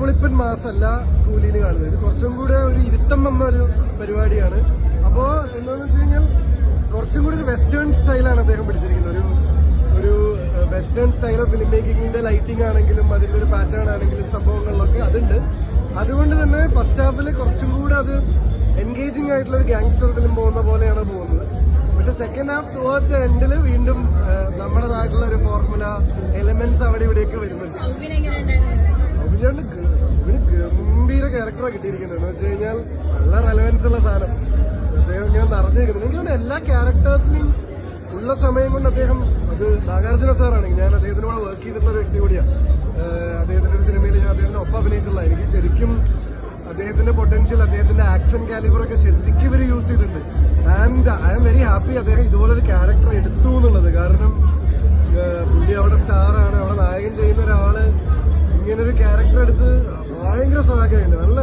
പൊളിപ്പൻ മാസല്ല കൂലിയിൽ കാണുന്നത്. ഇത് കുറച്ചും കൂടെ ഒരു ഇരുത്തം വന്നൊരു പരിപാടിയാണ്. അപ്പോൾ എന്താണെന്ന് വെച്ച് കഴിഞ്ഞാൽ കുറച്ചും കൂടി ഒരു വെസ്റ്റേൺ സ്റ്റൈലാണ് അദ്ദേഹം പിടിച്ചിരിക്കുന്നത്. ഒരു വെസ്റ്റേൺ സ്റ്റൈൽ ഓഫ് ഫിലിം മേക്കിങ്ങിന്റെ ലൈറ്റിംഗ് ആണെങ്കിലും അതിന്റെ ഒരു പാറ്റേൺ ആണെങ്കിലും സംഭവങ്ങളിലൊക്കെ അതുണ്ട്. അതുകൊണ്ട് തന്നെ ഫസ്റ്റ് ഹാഫിൽ കുറച്ചും കൂടെ അത് എൻഗേജിങ് ആയിട്ടുള്ള ഒരു ഗാങ്സ്റ്റർ ഫിലിം പോകുന്ന പോലെയാണ് പോകുന്നത്. പക്ഷെ സെക്കൻഡ് ഹാഫ് ടുവേർഡ്സ് എൻഡിൽ വീണ്ടും നമ്മുടേതായിട്ടുള്ള ഒരു ഫോർമുല എലിമെന്റ്സ് അവിടെ ഇവിടെയൊക്കെ വരുന്നുണ്ട്. സൗബിന് ഗംഭീര ക്യാരക്ടറാണ് കിട്ടിയിരിക്കുന്നത്. എന്ന് വെച്ച് കഴിഞ്ഞാൽ നല്ല റെലവൻസ് ഉള്ള സാധനം അദ്ദേഹം ഇങ്ങനെ നിറഞ്ഞിരിക്കുന്നത്. എനിക്ക് തോന്നുന്നു എല്ലാ ക്യാരക്ടേഴ്സിനും ഉള്ള സമയം കൊണ്ട് അദ്ദേഹം, അത് നാഗാർജുന സാറാണെങ്കിൽ ഞാൻ അദ്ദേഹത്തിനോട് വർക്ക് ചെയ്തിട്ടുള്ള ഒരു വ്യക്തി കൂടിയാണ്. അദ്ദേഹത്തിന്റെ ഒരു സിനിമയിൽ ഞാൻ അദ്ദേഹത്തിന്റെ ഒപ്പം അഭിനയിച്ചിട്ടുള്ള എനിക്ക് ശരിക്കും അദ്ദേഹത്തിന്റെ പൊട്ടൻഷ്യൽ, അദ്ദേഹത്തിന്റെ ആക്ഷൻ കാലിബറൊക്കെ ശരിക്കും ഇവർ യൂസ് ചെയ്തിട്ടുണ്ട്. And I am very happy അദ്ദേഹം ഇതുപോലൊരു ക്യാരക്ടർ എടുത്തു എന്നുള്ളത്. കാരണം പുള്ളി അവിടെ സ്റ്റാറാണ്, അവിടെ നായകൻ ചെയ്യുന്ന ഒരാള് ഇങ്ങനൊരു ക്യാരക്ടർ എടുത്ത് ഭയങ്കര സ്വാഗതമുണ്ട്. നല്ല